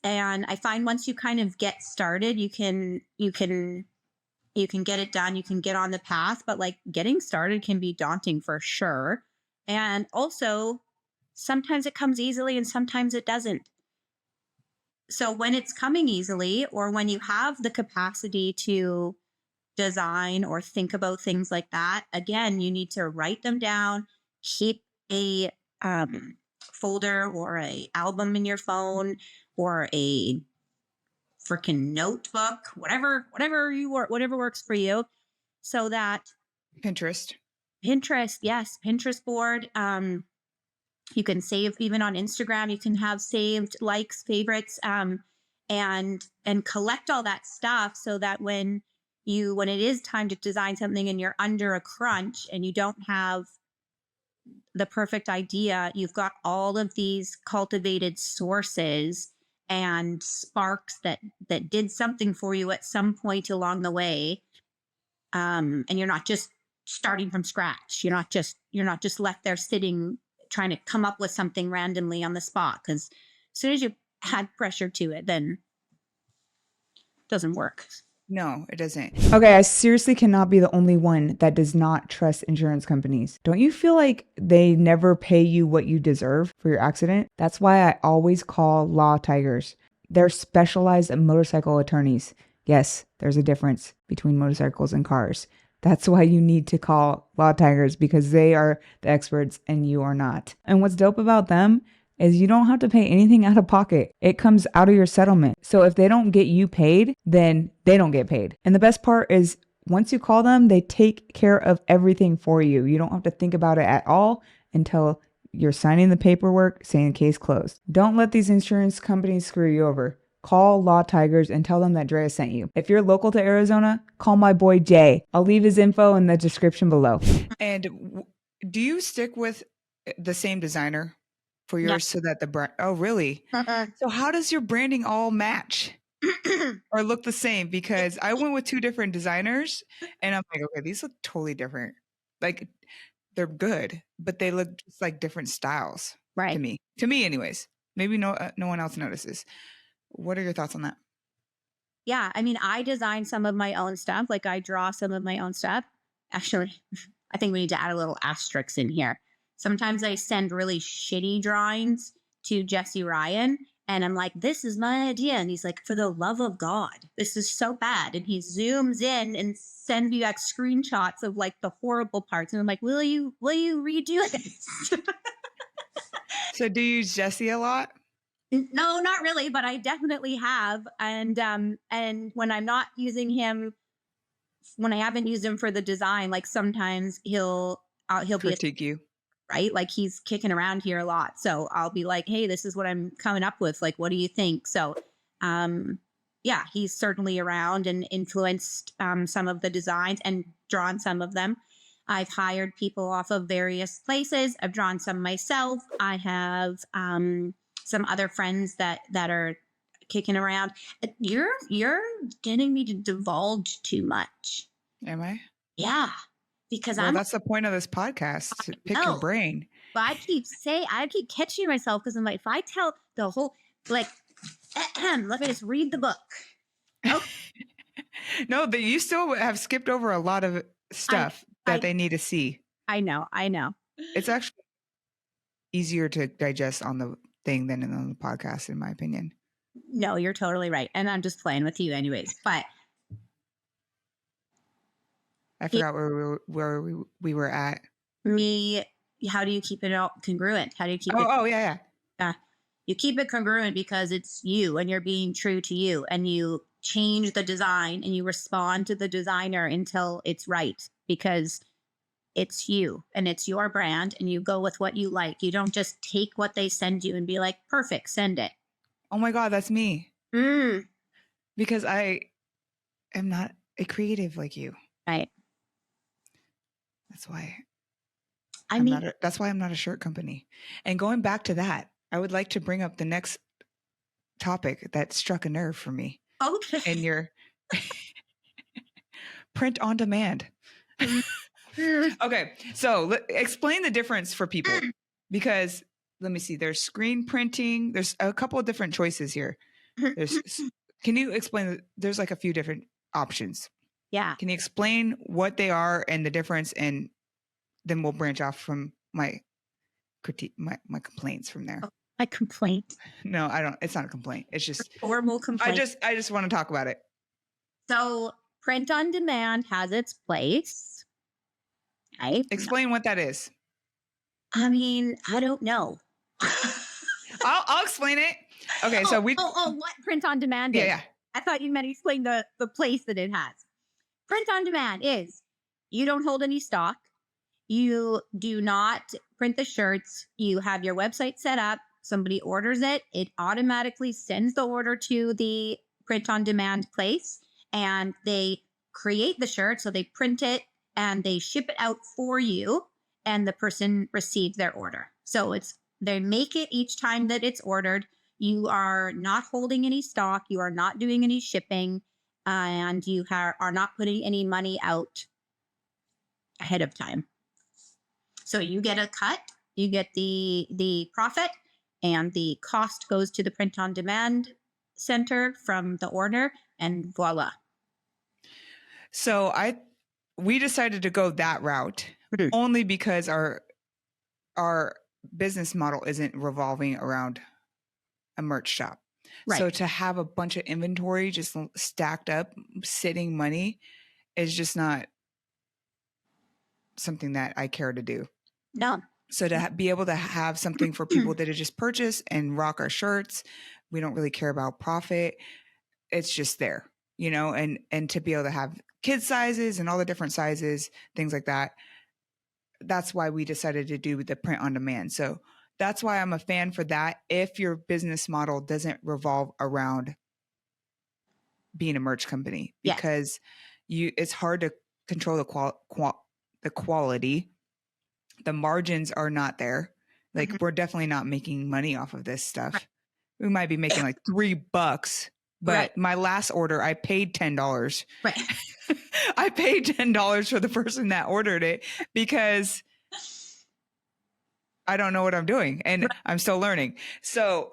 And I find once you kind of get started, you can get it done. You can get on the path, but like getting started can be daunting for sure. And also sometimes it comes easily and sometimes it doesn't. So when it's coming easily, or when you have the capacity to design or think about things like that, again, you need to write them down, keep a folder or a album in your phone or a freaking notebook, whatever works for you, so that Pinterest, yes, Pinterest board. You can save even on Instagram. You can have saved likes, favorites, and collect all that stuff so that when it is time to design something and you're under a crunch and you don't have the perfect idea, you've got all of these cultivated sources and sparks that did something for you at some point along the way. And you're not just starting from scratch. You're not just left there sitting trying to come up with something randomly on the spot, because as soon as you add pressure to it, then it doesn't work. No, it doesn't. Okay, I seriously cannot be the only one that does not trust insurance companies. Don't you feel like they never pay you what you deserve for your accident? That's why I always call Law Tigers. They're specialized motorcycle attorneys. Yes, there's a difference between motorcycles and cars. That's why you need to call Law Tigers, because they are the experts and you are not. And what's dope about them is you don't have to pay anything out of pocket. It comes out of your settlement. So if they don't get you paid, then they don't get paid. And the best part is once you call them, they take care of everything for you. You don't have to think about it at all until you're signing the paperwork saying case closed. Don't let these insurance companies screw you over. Call Law Tigers and tell them that Drea sent you. If you're local to Arizona, call my boy Jay. I'll leave his info in the description below. And do you stick with the same designer for yours? Yeah. So that the brand, oh really? So how does your branding all match or look the same? Because I went with two different designers and I'm like, okay, these look totally different. Like they're good, but they look just like different styles. Right. To me anyways. Maybe no one else notices. What are your thoughts on that? Yeah, I mean, I design some of my own stuff. Like I draw some of my own stuff. Actually, I think we need to add a little asterisk in here. Sometimes I send really shitty drawings to Jesse Ryan, And I'm like, this is my idea. And he's like, for the love of God, this is so bad. And he zooms in and sends me back screenshots of like the horrible parts. And I'm like, will you redo this? So do you use Jesse a lot? No, not really, but I definitely have. And when I'm not using him, when I haven't used him for the design, like sometimes he'll be Critique you. right? Like he's kicking around here a lot. So I'll be like, hey, this is what I'm coming up with. Like, what do you think? So, yeah, he's certainly around and influenced some of the designs and drawn some of them. I've hired people off of various places. I've drawn some myself. I have some other friends that are kicking around. You're getting me to divulge too much. Am I? Yeah, because Well, I'm that's the point of this podcast, to pick your brain. But I keep catching myself because I'm like, if I tell the whole, like, let me just read the book. Oh, No, but you still have skipped over a lot of stuff that they need to see. I know. It's actually easier to digest on the thing than on the podcast, in my opinion. No, you're totally right. And I'm just playing with you anyways. But I forgot where we were at. How do you keep it all congruent? How do you keep it? Oh, yeah. You keep it congruent because it's you and you're being true to you, and you change the design and you respond to the designer until it's right, because it's you and it's your brand and you go with what you like. You don't just take what they send you and be like, perfect, send it. Oh my God, that's me. Because I am not a creative like you. Right. That's why. I that's why I'm not a shirt company. And going back to that, I would like to bring up the next topic that struck a nerve for me. Okay. And your print on demand. Okay, so explain the difference for people, because let me see. There's screen printing. There's a couple of different choices here. Can you explain? There's like a few different options. Yeah. Can you explain what they are and the difference, and then we'll branch off from my critique, my complaints from there. My complaint? No, I don't. It's not a complaint. It's just formal complaint. I just want to talk about it. So print on demand has its place. Right? Explain what that is. I mean, I don't know. I'll explain it. Okay, so what print on demand is? Yeah. I thought you meant explain the place that it has. Print on demand is you don't hold any stock. You do not print the shirts. You have your website set up. Somebody orders it. It automatically sends the order to the print on demand place, and they create the shirt. So they print it and they ship it out for you, and the person receives their order. So they make it each time that it's ordered. You are not holding any stock. You are not doing any shipping, and you are not putting any money out ahead of time. So you get a cut, you get the profit, and the cost goes to the print on demand center from the order, and voila. So we decided to go that route only because our business model isn't revolving around a merch shop. Right. So to have a bunch of inventory just stacked up, sitting money, is just not something that I care to do. No. So to be able to have something for people that just purchase and rock our shirts, we don't really care about profit. It's just there, and to be able to have kid sizes and all the different sizes, things like that. That's why we decided to do the print on demand. So that's why I'm a fan for that. If your business model doesn't revolve around being a merch company, because it's hard to control the quality. The margins are not there. Like we're definitely not making money off of this stuff. Right. We might be making like $3, but my last order, I paid $10. Right. I paid $10 for the person that ordered it because I don't know what I'm doing and I'm still learning. So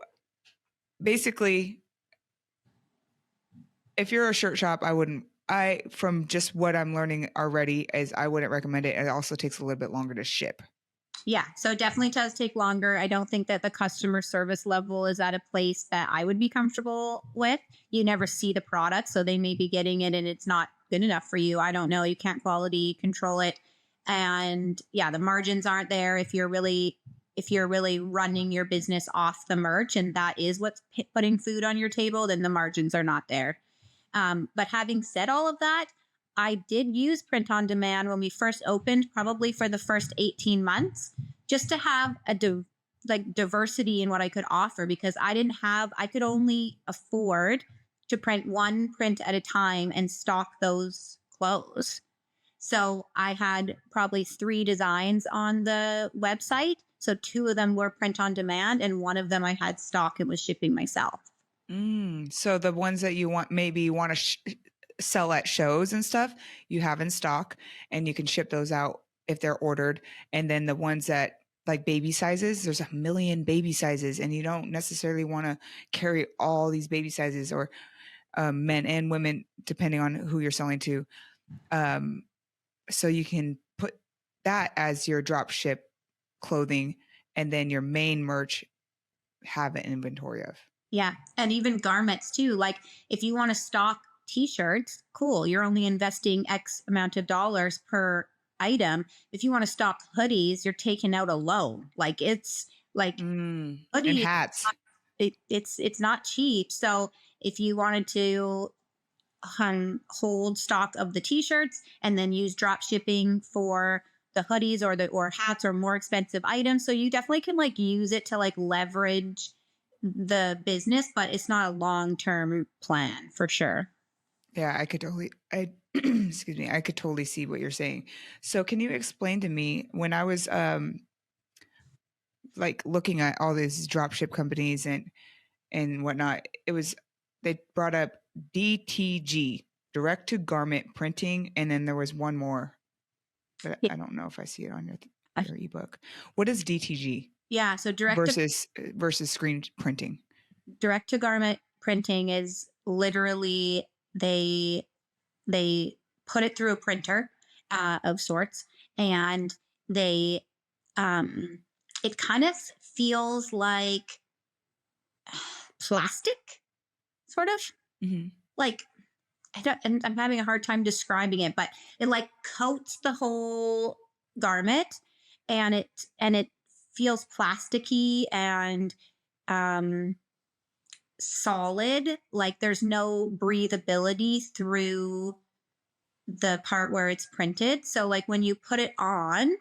basically, if you're a shirt shop, from just what I'm learning already, is I wouldn't recommend it. It also takes a little bit longer to ship. Yeah, so it definitely does take longer. I don't think that the customer service level is at a place that I would be comfortable with. You never see the product, so they may be getting it and it's not good enough for you. I don't know. You can't quality control it. And yeah, the margins aren't there if you're really running your business off the merch and that is what's putting food on your table, then the margins are not there. But having said all of that, I did use print on demand when we first opened, probably for the first 18 months, just to have like diversity in what I could offer because I could only afford to print one print at a time and stock those clothes. So I had probably three designs on the website. So two of them were print on demand, and one of them I had stock and was shipping myself. So the ones that you want, maybe you want to sell at shows and stuff, you have in stock and you can ship those out if they're ordered. And then the ones that like baby sizes, there's a million baby sizes and you don't necessarily want to carry all these baby sizes or men and women, depending on who you're selling to. So you can put that as your drop ship clothing and then your main merch have an inventory of. Yeah. And even garments too. Like if you want to stock t-shirts, cool. You're only investing X amount of dollars per item. If you want to stock hoodies, you're taking out a loan. Like it's like And hoodie, hats. it's not cheap. So if you wanted to hold stock of the t-shirts and then use drop shipping for the hoodies or hats or more expensive items, so you definitely can like use it to like leverage the business, but it's not a long-term plan for sure. Yeah, excuse me, I could totally see what you're saying. So can you explain to me when I was like looking at all these drop ship companies and whatnot, they brought up DTG, direct to garment printing, and then there was one more. But Yeah. I don't know if I see it on your ebook. What is DTG? Yeah, so versus screen printing. Direct to garment printing is literally they put it through a printer of sorts, and they it kind of feels like plastic, sort of like and I'm having a hard time describing it, but it like coats the whole garment, and it feels plasticky and solid. Like there's no breathability through the part where it's printed. So like when you put it on,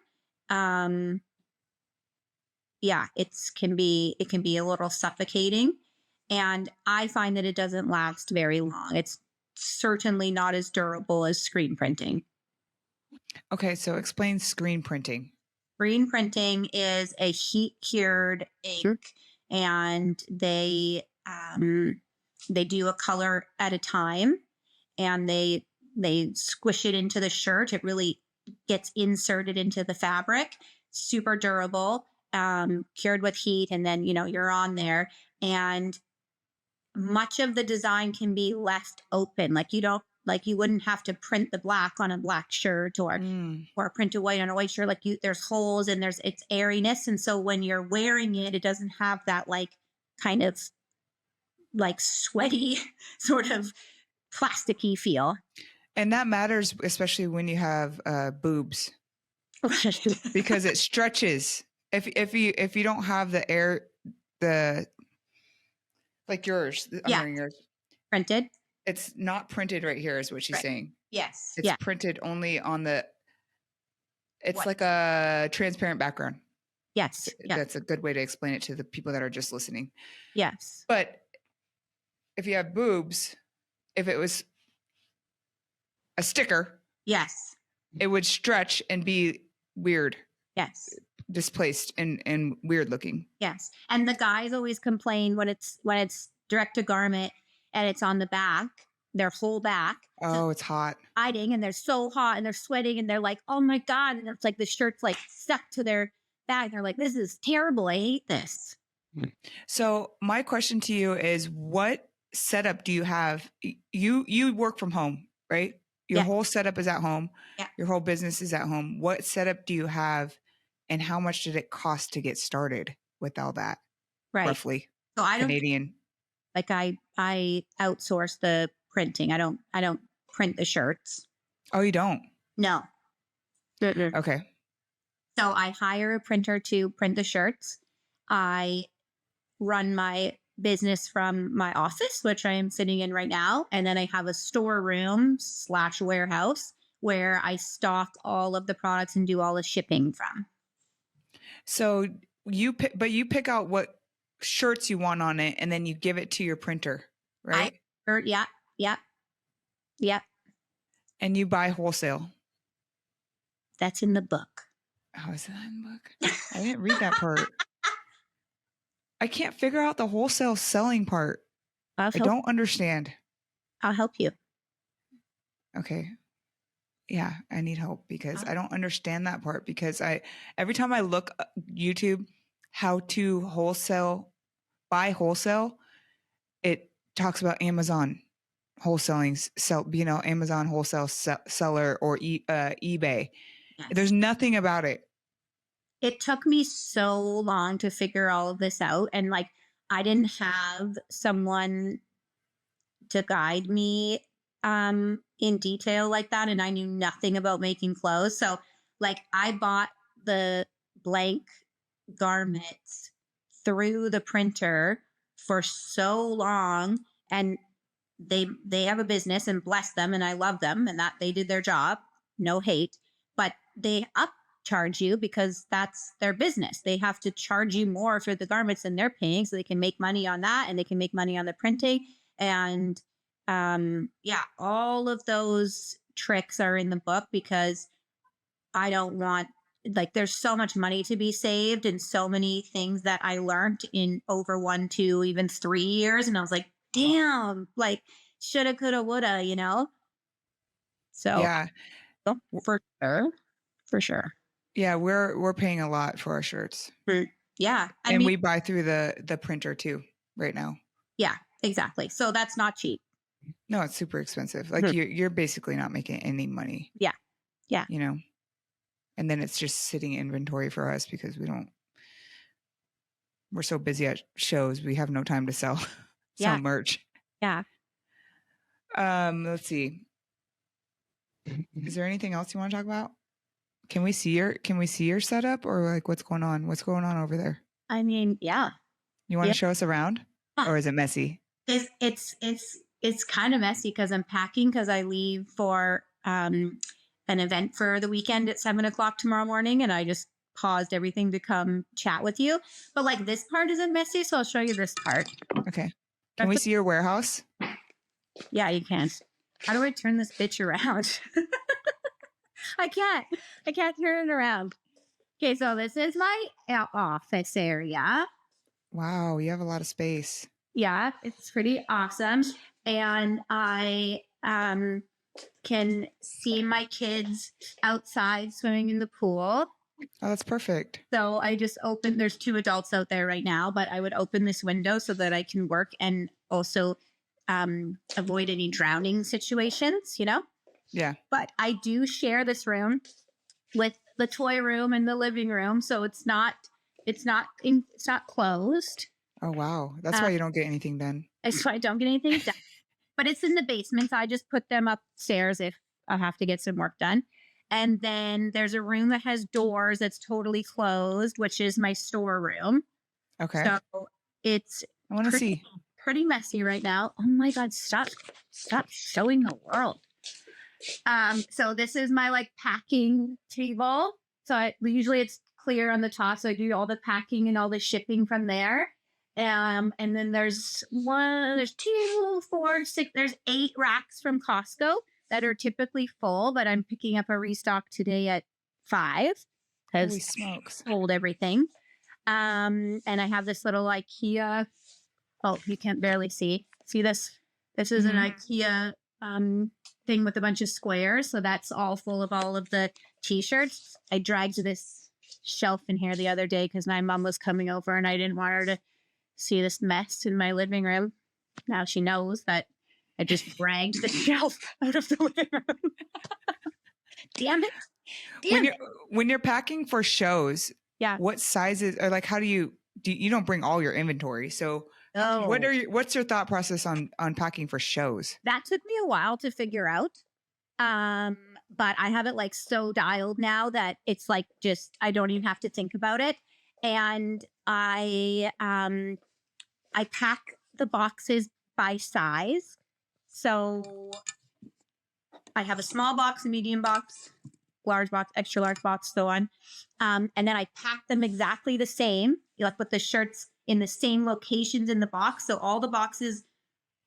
um, yeah, it can be a little suffocating. And I find that it doesn't last very long. It's certainly not as durable as screen printing. Okay, so explain screen printing. Screen printing is a heat cured ink, and they do a color at a time, and they squish it into the shirt. It really gets inserted into the fabric. Super durable, cured with heat, and then you're on there, and much of the design can be left open. Like you wouldn't have to print the black on a black shirt or print a white on a white shirt. Like there's holes and it's airiness, and so when you're wearing it, it doesn't have that like kind of like sweaty sort of plasticky feel. And that matters, especially when you have boobs, because it stretches. If you don't have the air, like yours, I'm wearing yours printed. It's not printed right here, is what she's saying. Yes, it's printed only on the. It's like a transparent background. Yes, that's a good way to explain it to the people that are just listening. Yes, but if you have boobs, if it was a sticker, yes, it would stretch and be weird. Yes, displaced and weird looking. Yes, and the guys always complain when it's direct to garment and it's on the back, their whole back. Oh, it's hot. Hiding, and they're so hot and they're sweating and they're like, oh my God. And it's like the shirt's like stuck to their back. They're like, this is terrible. I hate this. So my question to you is, what setup do you have? You work from home, right? Your whole setup is at home. Yeah. Your whole business is at home. What setup do you have And how much did it cost to get started with all that? Right. Roughly So I don't Canadian. like I outsource the printing. I don't print the shirts. Oh, you don't? No. Mm-mm. Okay. So I hire a printer to print the shirts. I run my business from my office, which I am sitting in right now. And then I have a storeroom / warehouse where I stock all of the products and do all the shipping from. So you pick out what shirts you want on it, and then you give it to your printer, right? Yeah. And you buy wholesale. That's in the book. Oh, is that in the book? I didn't read that part. I can't figure out the wholesale selling part. I don't understand. I'll help you. Okay. Yeah, I need help because I don't understand that part, because every time I look YouTube how to buy wholesale, it talks about Amazon wholesaling, Amazon wholesale seller or eBay. Yes. There's nothing about it. It took me so long to figure all of this out. And like, I didn't have someone to guide me in detail like that. And I knew nothing about making clothes. So like I bought the blank garments through the printer for so long, and they have a business, and bless them, and I love them, and that they did their job, no hate, but they upcharge you because that's their business. They have to charge you more for the garments than they're paying, so they can make money on that, and they can make money on the printing. And all of those tricks are in the book because I don't want, like, there's so much money to be saved and so many things that I learned in over 1, 2, even 3 years. And I was like, damn, like, shoulda, coulda, woulda, So Yeah. for sure. Yeah, we're paying a lot for our shirts. Yeah. And we buy through the printer too right now. Yeah, exactly. So that's not cheap. No, it's super expensive. Like you're basically not making any money. Yeah. And then it's just sitting in inventory for us because we're so busy at shows, we have no time to sell merch. Yeah. Let's see. Is there anything else you want to talk about? Can we see your setup, or like what's going on? What's going on over there? I mean, yeah. You want to show us around? Or is it messy? It's kind of messy because I'm packing because I leave for an event for the weekend at 7:00 tomorrow morning, and I just paused everything to come chat with you. But like this part isn't messy, so I'll show you this part. Okay. Can we see your warehouse? Yeah, you can. How do I turn this bitch around? I can't turn it around. Okay, so this is my office area. Wow, you have a lot of space. Yeah, it's pretty awesome. And I can see my kids outside swimming in the pool. Oh, that's perfect. So I just there's 2 adults out there right now, but I would open this window so that I can work and also avoid any drowning situations, Yeah. But I do share this room with the toy room and the living room. So it's not closed. Oh, wow. That's why you don't get anything done. That's why I don't get anything done. But it's in the basement. So I just put them upstairs if I have to get some work done. And then there's a room that has doors that's totally closed, which is my storeroom. Okay. So it's I want to see. Pretty messy right now. Oh my God, stop showing the world. So this is my like packing table. So usually it's clear on the top. So I do all the packing and all the shipping from there. And then there's 2, 4, 6, there's 8 racks from Costco that are typically full, but I'm picking up a restock today at 5 Holy because smokes. sold everything. And I have this little IKEA. Oh, you can't barely see. See this? This is an IKEA thing with a bunch of squares. So that's all full of all of the t-shirts. I dragged this shelf in here the other day because my mom was coming over and I didn't want her to see this mess in my living room. Now she knows that I just dragged the shelf out of the living room. Damn it. When Damn you're it. when you're packing for shows, Yeah. what sizes or like how do you don't bring all your inventory. So Oh, what's your thought process on packing for shows? that took me a while to figure out. Um, but I have it like so dialed now that it's like just I don't even have to think about it. And I pack the boxes by size. So I have a small box, a medium box, large box, extra large box, so on. And then I pack them exactly the same. You like put the shirts in the same locations in the box, so all the boxes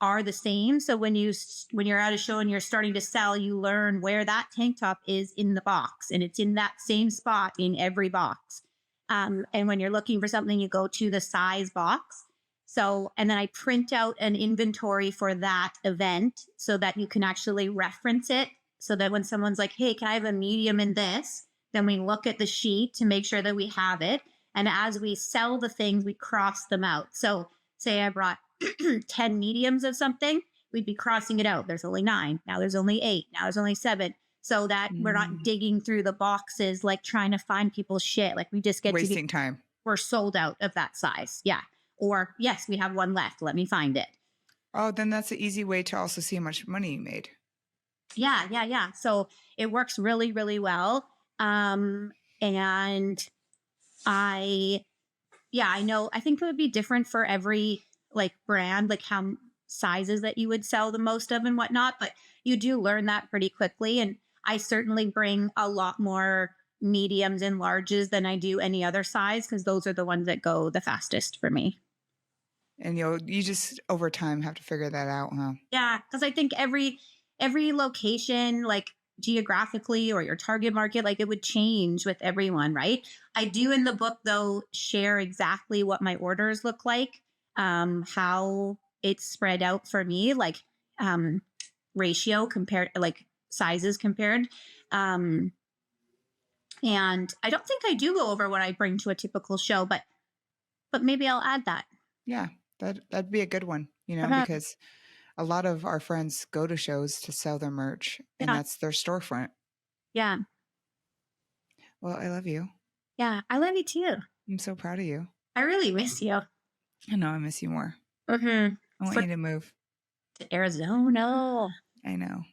are the same. So when you're at a show and you're starting to sell, you learn where that tank top is in the box, and it's in that same spot in every box. And when you're looking for something, you go to the size box. So, and then I print out an inventory for that event so that you can actually reference it. So that when someone's like, hey, can I have a medium in this? Then we look at the sheet to make sure that we have it. And as we sell the things, we cross them out. So, say I brought 10 mediums of something, we'd be crossing it out. There's only 9. Now there's only 8. Now there's only 7. So that we're not Mm, digging through the boxes, like trying to find people's shit. Like we just get to be, wasting time. we're sold out of that size. Yeah. Or yes, we have one left. Let me find it. Oh, then that's an easy way to also see how much money you made. Yeah. Yeah. Yeah. So it works really, really well. And I, yeah, I know. I think it would be different for every like brand, like how sizes that you would sell the most of and whatnot. But you do learn that pretty quickly. And I certainly bring a lot more mediums and larges than I do any other size because those are the ones that go the fastest for me. And you just over time have to figure that out, huh? Yeah, because I think every location, like geographically or your target market, like it would change with everyone, right? I do in the book though share exactly what my orders look like, how it's spread out for me, like um ratio compared like sizes compared. Um and I don't think I do go over what I bring to a typical show, but maybe I'll add that. Yeah, that'd be a good one, Uh-huh. because a lot of our friends go to shows to sell their merch, and Yeah. that's their storefront. Yeah. Well, I love you. Yeah. I love you too. I'm so proud of you. I really miss you. I know I miss you more. Mm-hmm. I want For you to move. to Arizona. I know.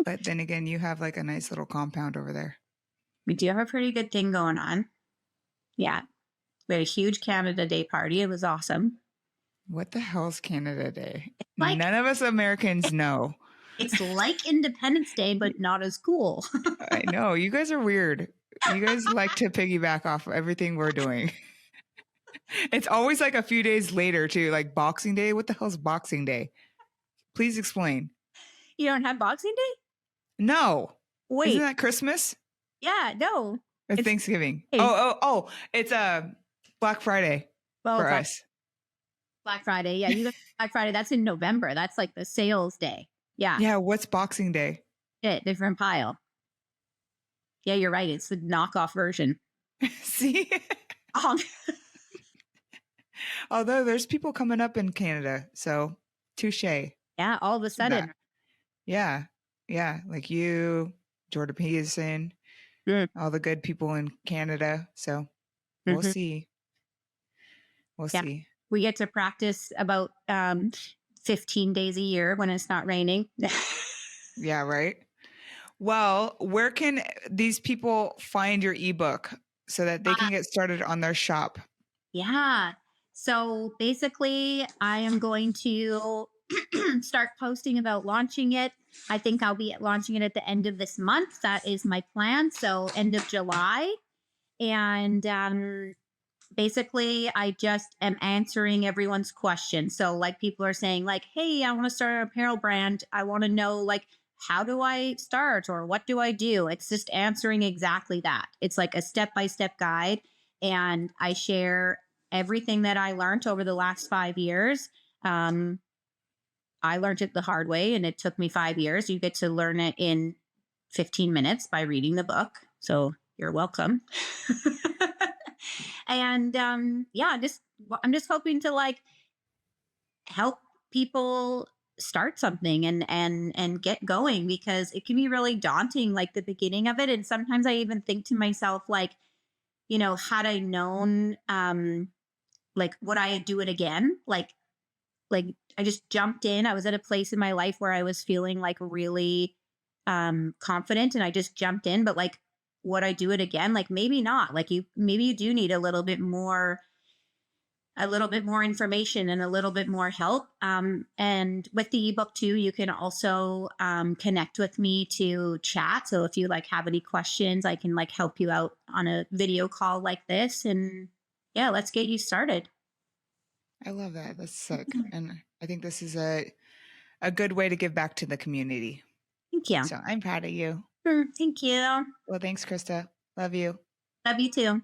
But then again, you have like a nice little compound over there. We do have a pretty good thing going on. Yeah. We had a huge Canada Day party. It was awesome. What the hell's Canada Day? Like None of us Americans know. it's like Independence Day, but not as cool. I know. You guys are weird. You guys like to piggyback off everything we're doing. It's always like a few days later, too, like Boxing Day. What the hell's Boxing Day? Please explain. You don't have Boxing Day? No. Isn't Wait. that Christmas Yeah, no. or It's Thanksgiving? hey, Oh, it's Black Friday well, for it's us. Black Friday. Yeah, you got Black Friday. That's in November. That's like the sales day. Yeah. Yeah, what's Boxing Day? Shit, different pile. Yeah, you're right. It's the knockoff version. See? Um, Although there's people coming up in Canada, so touche. yeah, all of a sudden. Yeah. Yeah. Like you, Jordan Peterson, Mm. all the good people in Canada. So we'll Mhm. see. We'll Yeah. see. We get to practice about 15 days a year when it's not raining. Yeah, right. Well, where can these people find your ebook so that they can get started on their shop? Yeah. So basically, I am going to start posting about launching it. I think I'll be launching it at the end of this month. That is my plan. So, end of July. And basically, I just am answering everyone's questions. So, like, people are saying, like, hey, I want to start an apparel brand. I want to know, like, how do I start or what do I do? It's just answering exactly that. It's like a step by step guide. And I share everything that I learned over the last 5 years. I learned it the hard way and it took me 5 years. You get to learn it in 15 minutes by reading the book. So you're welcome. And yeah, I'm just hoping to like help people start something and get going, because it can be really daunting, like the beginning of it. And sometimes I even think to myself, like, had I known, like, would I do it again? Like I just jumped in. I was at a place in my life where I was feeling like really confident, and I just jumped in. But like, would I do it again? Like, maybe not. Like, maybe you do need a little bit more information and a little bit more help. And with the ebook too, you can also connect with me to chat. So if you like have any questions, I can like help you out on a video call like this. And yeah, let's get you started. I love that. That's sick. And I think this is a good way to give back to the community. Thank you. So I'm proud of you. Thank you. Well, thanks, Krista. Love you. Love you too.